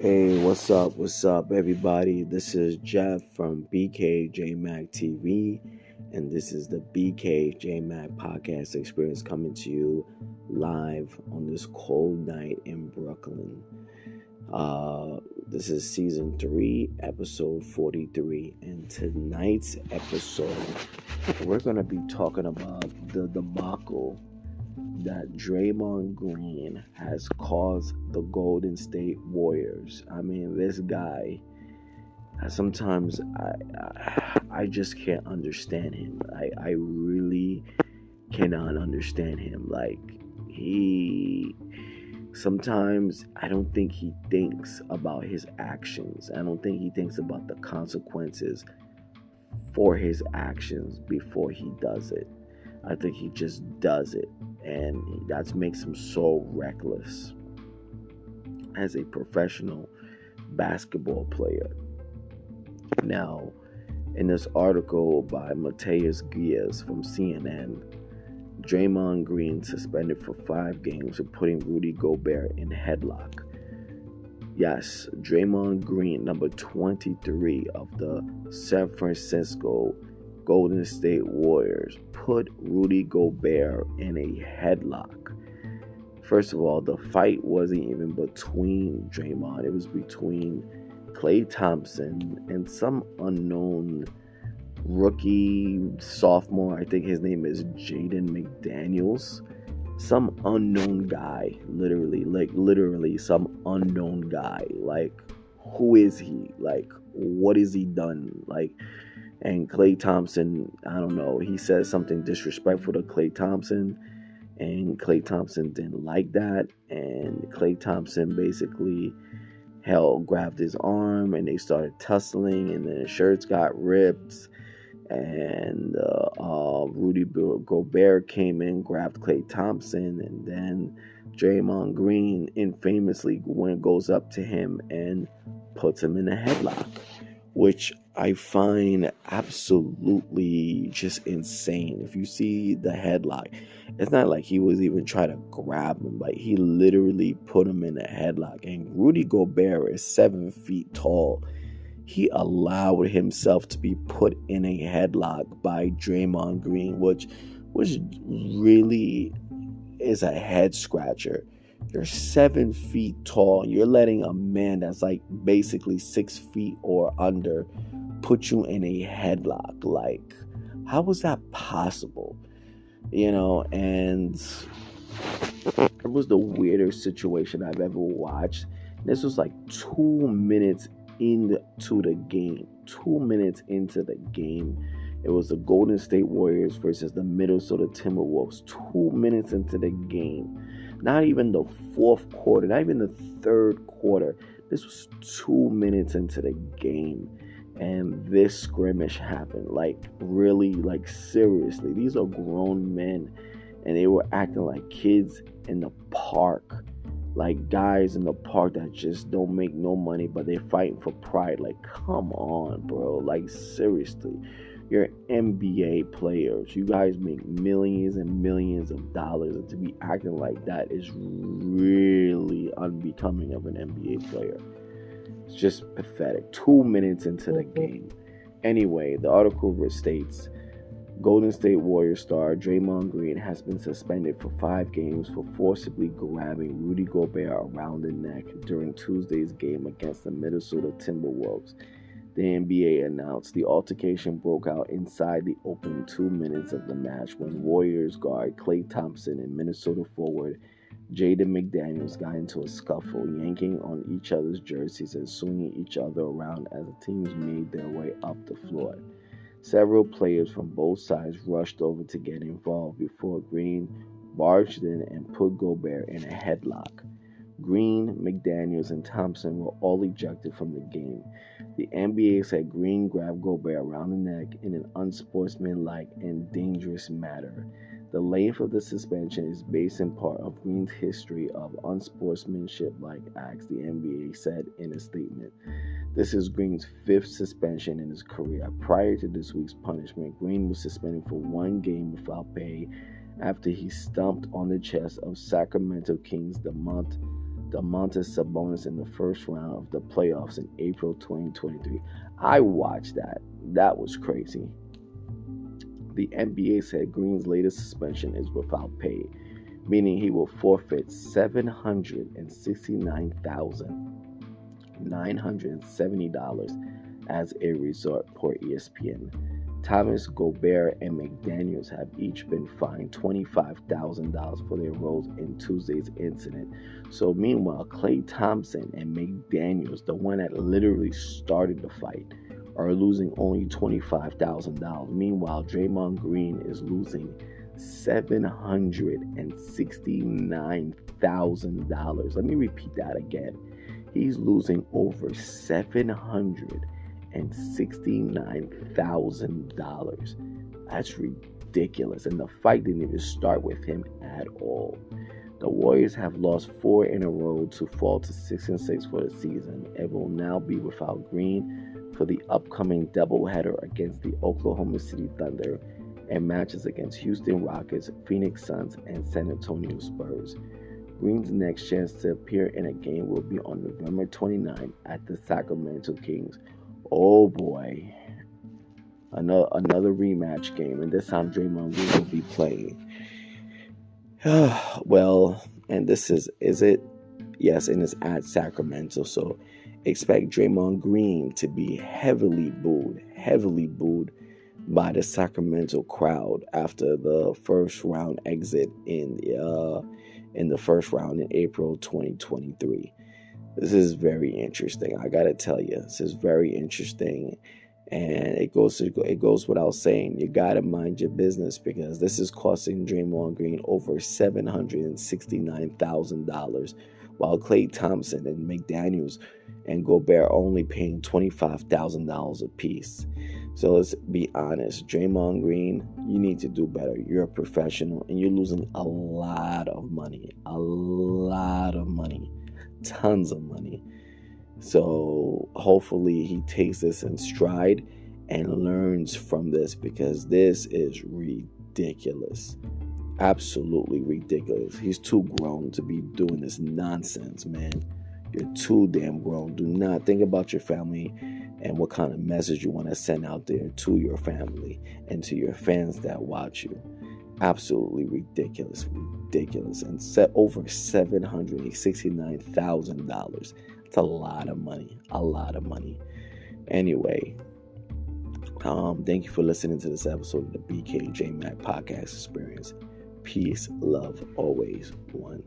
Hey, what's up? What's up, everybody? This is Jeff from BKJMAC TV, and this is the BKJMAC podcast experience coming to you live on this cold night in Brooklyn. This is season 3, episode 43, and tonight's episode, we're going to be talking about the debacle that Draymond Green has caused the Golden State Warriors. I mean, this guy, sometimes I just can't understand him. I really cannot understand him. Sometimes I don't think he thinks about his actions. I don't think he thinks about the consequences for his actions before he does it. I think he just does it, and that makes him so reckless as a professional basketball player. Now, in this article by Mateus Giaz from CNN, Draymond Green suspended for 5 games for putting Rudy Gobert in headlock. Yes, Draymond Green, number 23 of the San Francisco Golden State Warriors, put Rudy Gobert in a headlock. First of all, the fight wasn't even between Draymond. It was between Klay Thompson and some unknown rookie sophomore. I think his name is Jaden McDaniels. Some unknown guy, literally some unknown guy. Who is he? What has he done? And Klay Thompson, I don't know, he said something disrespectful to Klay Thompson, and Klay Thompson didn't like that, and Klay Thompson basically grabbed his arm, and they started tussling, and then his shirts got ripped, and Rudy Gobert came in, grabbed Klay Thompson, and then Draymond Green infamously goes up to him and puts him in a headlock, which I find absolutely just insane. If you see the headlock, it's not like he was even trying to grab him. He literally put him in a headlock. And Rudy Gobert is 7 feet tall. He allowed himself to be put in a headlock by Draymond Green, which really is a head scratcher. You're 7 feet tall. You're letting a man that's basically 6 feet or under put you in a headlock. How was that possible? And it was the weirdest situation I've ever watched. This was 2 minutes into the game. 2 minutes into the game. It was the Golden State Warriors versus the Minnesota Timberwolves. 2 minutes into the game. Not even the fourth quarter, not even the third quarter. This was 2 minutes into the game, and this skirmish happened. Really, seriously. These are grown men, and they were acting like kids in the park. Guys in the park that just don't make no money, but they're fighting for pride. Come on, bro. Seriously. You're NBA players. You guys make millions and millions of dollars, and to be acting like that is really unbecoming of an NBA player. It's just pathetic. 2 minutes into the game. Anyway, the article states, Golden State Warriors star Draymond Green has been suspended for 5 games for forcibly grabbing Rudy Gobert around the neck during Tuesday's game against the Minnesota Timberwolves. The NBA announced the altercation broke out inside the opening 2 minutes of the match when Warriors guard Klay Thompson and Minnesota forward Jaden McDaniels got into a scuffle, yanking on each other's jerseys and swinging each other around as the teams made their way up the floor. Several players from both sides rushed over to get involved before Green barged in and put Gobert in a headlock. Green, McDaniels, and Thompson were all ejected from the game. The NBA said Green grabbed Gobert around the neck in an unsportsmanlike and dangerous manner. The length of the suspension is based in part on Green's history of unsportsmanship-like acts, the NBA said in a statement. This is Green's 5th suspension in his career. Prior to this week's punishment, Green was suspended for 1 game without pay after he stomped on the chest of Sacramento Kings Domantas Sabonis in the first round of the playoffs in April 2023. I watched that. That was crazy. The NBA said Green's latest suspension is without pay, meaning he will forfeit $769,970 as a result, per ESPN. Thomas, Gobert, and McDaniels have each been fined $25,000 for their roles in Tuesday's incident. So meanwhile, Klay Thompson and McDaniels, the one that literally started the fight, are losing only $25,000. Meanwhile, Draymond Green is losing $769,000. Let me repeat that again. He's losing over $769,000. That's ridiculous. And the fight didn't even start with him at all. The Warriors have lost 4 in a row to fall to 6-6 for the season and will now be without Green for the upcoming doubleheader against the Oklahoma City Thunder and matches against Houston Rockets, Phoenix Suns, and San Antonio Spurs. Green's next chance to appear in a game will be on November 29 at the Sacramento Kings. Oh boy, another rematch game, and this time Draymond Green will be playing. Well, and this is it? Yes, and it's at Sacramento, so expect Draymond Green to be heavily booed by the Sacramento crowd after the first round exit in the first round in April 2023. This is very interesting. I gotta tell you, this is very interesting, and it goes without saying. You gotta mind your business because this is costing Draymond Green over $769,000, while Klay Thompson and McDaniels and Gobert are only paying $25,000 apiece. So let's be honest, Draymond Green, you need to do better. You're a professional and you're losing a lot of money, tons of money. So hopefully he takes this in stride and learns from this, because this is ridiculous. Absolutely ridiculous. He's too grown to be doing this nonsense, man. You're too damn grown. Do not think about your family and what kind of message you want to send out there to your family and to your fans that watch you. Absolutely ridiculous. And set over $769,000. That's a lot of money. Anyway, thank you for listening to this episode of the BKJMAC podcast experience. Peace, love, always one.